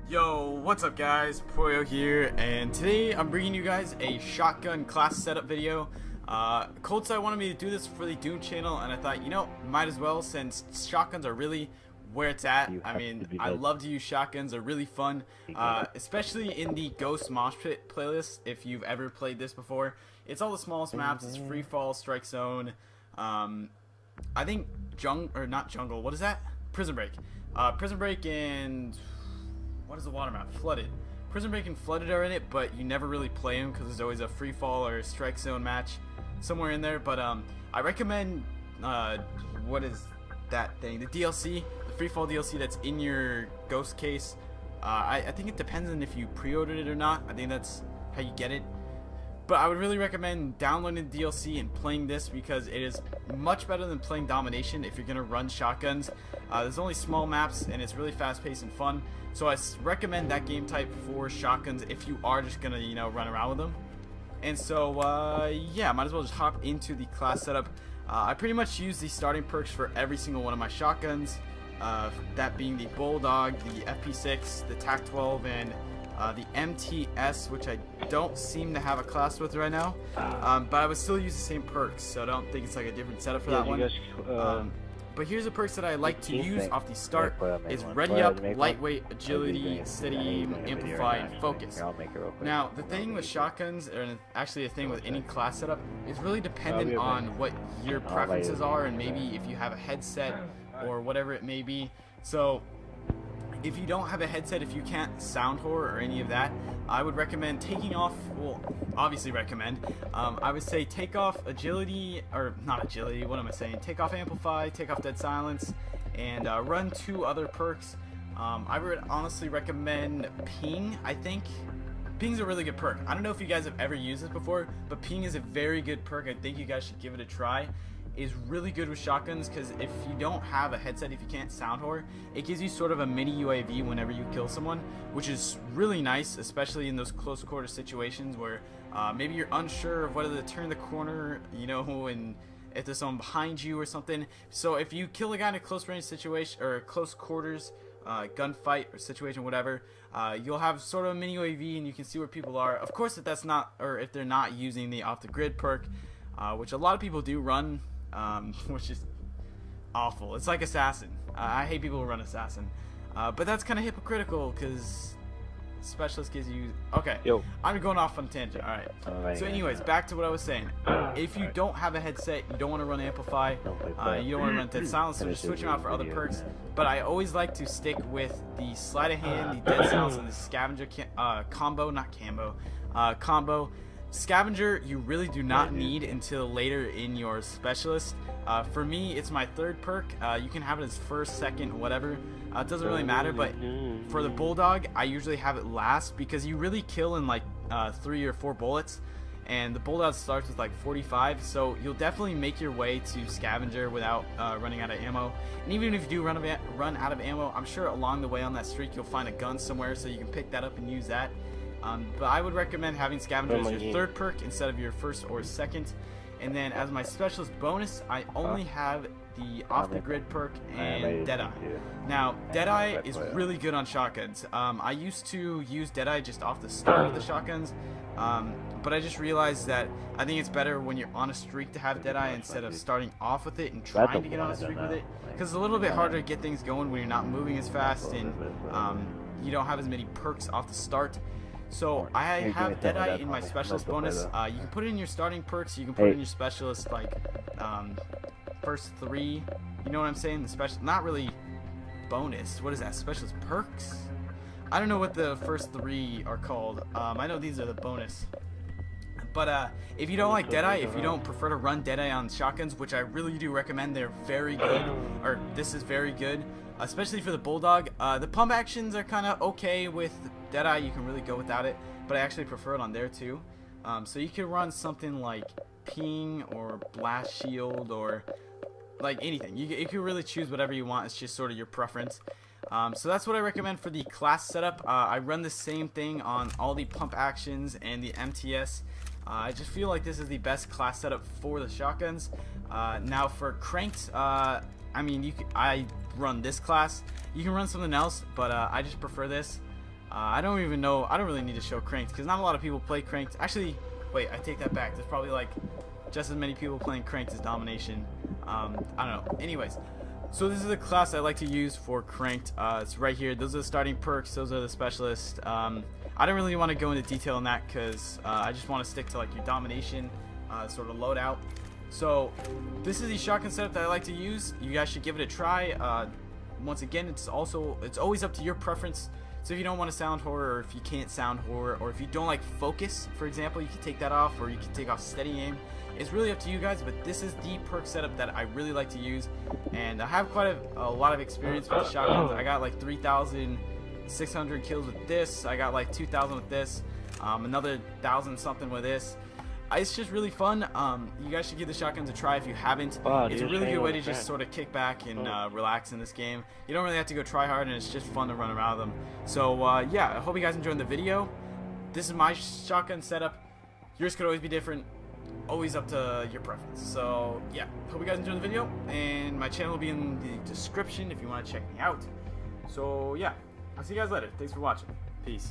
Yo, what's up guys, Poyo here, and today I'm bringing you guys a shotgun class setup video. Cold side wanted me to do this for the Doom channel, and I thought, you know, might as well, since shotguns are really where it's at. I mean, I love to use shotguns, they're really fun, especially in the Ghost Mosh Pit playlist, if you've ever played this before. It's all the smallest maps, it's Free Fall, Strike Zone, I think what is that? Prison Break. Prison Break and... what is the water map? Flooded. Prison Break and Flooded are in it, but you never really play them because there's always a Free Fall or a Strike Zone match somewhere in there. But I recommend, what is that thing? The DLC, the Free Fall DLC that's in your Ghost case. I think it depends on if you pre-ordered it or not. I think that's how you get it. But I would really recommend downloading the DLC and playing this because it is much better than playing Domination if you're going to run shotguns. There's only small maps and it's really fast-paced and fun. So I recommend that game type for shotguns if you are just going to, you know, run around with them. And so, yeah, might as well just hop into the class setup. I pretty much use the starting perks for every single one of my shotguns. That being the Bulldog, the FP6, the TAC-12, and the MTS, which I don't seem to have a class with right now, but I would still use the same perks, so I don't think it's like a different setup for that one. But here's the perks that I like to use off the start: is Ready Up, Lightweight, Agility, Steady Aim, Amplify, and Focus. Now the thing with shotguns, or actually the thing with any class setup, is really dependent on what your preferences are, and maybe if you have a headset or whatever it may be. So if you don't have a headset, if you can't sound whore or any of that, I would recommend taking off, well, obviously recommend, I would say take off Agility, or not Agility, what am I saying, take off Amplify, take off Dead Silence, and run two other perks. I would honestly recommend Ping. I think Ping's a really good perk. I don't know if you guys have ever used this before, but Ping is a very good perk. I think you guys should give it a try. Is really good with shotguns because if you don't have a headset, if you can't sound whore, it gives you sort of a mini UAV whenever you kill someone, which is really nice, especially in those close quarter situations where maybe you're unsure of whether to turn the corner, you know, and if there's someone behind you or something. So if you kill a guy in a close range situation or close quarters gunfight or situation, whatever, you'll have sort of a mini UAV and you can see where people are. Of course, if that's not, or if they're not using the off the grid perk, which a lot of people do run. Which is awful. It's like Assassin. I hate people who run Assassin. But that's kind of hypocritical because Specialist gives you... Okay, I'm going off on a tangent. Alright. So anyways, back to what I was saying. If you don't have a headset, you don't want to run Amplify, you don't want to run Dead Silence, so just switch them out for other perks. But I always like to stick with the Sleight of Hand, the Dead Silence, and the Scavenger combo. Scavenger you really do not need until later in your Specialist. For me, it's my third perk. You can have it as first, second, whatever. It doesn't really matter, but for the Bulldog, I usually have it last because you really kill in like 3 or 4 bullets, and the Bulldog starts with like 45, so you'll definitely make your way to Scavenger without running out of ammo. And even if you do run out of ammo, I'm sure along the way on that streak you'll find a gun somewhere, so you can pick that up and use that. But I would recommend having Scavenger as your third perk instead of your first or second. And then as my Specialist bonus, I only have the off the grid perk and Deadeye. Now Deadeye is really good on shotguns. I used to use Deadeye just off the start of the shotguns, but I just realized that I think it's better when you're on a streak to have Deadeye instead of starting off with it and trying to get on a streak with it, because it's a little bit harder to get things going when you're not moving as fast and you don't have as many perks off the start. So I have Deadeye in my Specialist bonus. You can put it in your starting perks. You can put it in your Specialist, like first 3. You know what I'm saying? The special, not really bonus. What is that? Specialist perks? I don't know what the first 3 are called. I know these are the bonus. But if you don't like Deadeye, if you don't prefer to run Deadeye on shotguns, which I really do recommend, they're very good. Or this is very good, especially for the Bulldog. The pump actions are kind of okay with Deadeye. You can really go without it, but I actually prefer it on there too. So you could run something like Ping or Blast Shield or like anything. You can really choose whatever you want. It's just sort of your preference. So that's what I recommend for the class setup. I run the same thing on all the pump actions and the MTS. I just feel like this is the best class setup for the shotguns. Now for cranked, I mean, I run this class. You can run something else, but I just prefer this. I don't even know. I don't really need to show cranked because not a lot of people play cranked. Actually, wait, I take that back. There's probably like just as many people playing cranked as domination. I don't know. Anyways, so this is a class I like to use for cranked. It's right here. Those are the starting perks. Those are the specialists. I don't really want to go into detail on that because I just want to stick to like your domination sort of loadout. So this is the shotgun setup that I like to use. You guys should give it a try. Once again, it's always up to your preference. So if you don't want to sound horror, or if you can't sound horror, or if you don't like focus, for example, you can take that off, or you can take off steady aim. It's really up to you guys, but this is the perk setup that I really like to use, and I have quite a lot of experience with the shotguns. I got like 3,600 kills with this. I got like 2,000 with this. Another 1,000 something with this. It's just really fun. You guys should give the shotguns a try if you haven't. It's a really good way to just sort of kick back and relax in this game. You don't really have to go try hard, and it's just fun to run around them. So yeah, I hope you guys enjoyed the video. This is my shotgun setup. Yours could always be different. Always up to your preference. So yeah, hope you guys enjoyed the video, and my channel will be in the description if you want to check me out. So yeah, I'll see you guys later. Thanks for watching. Peace.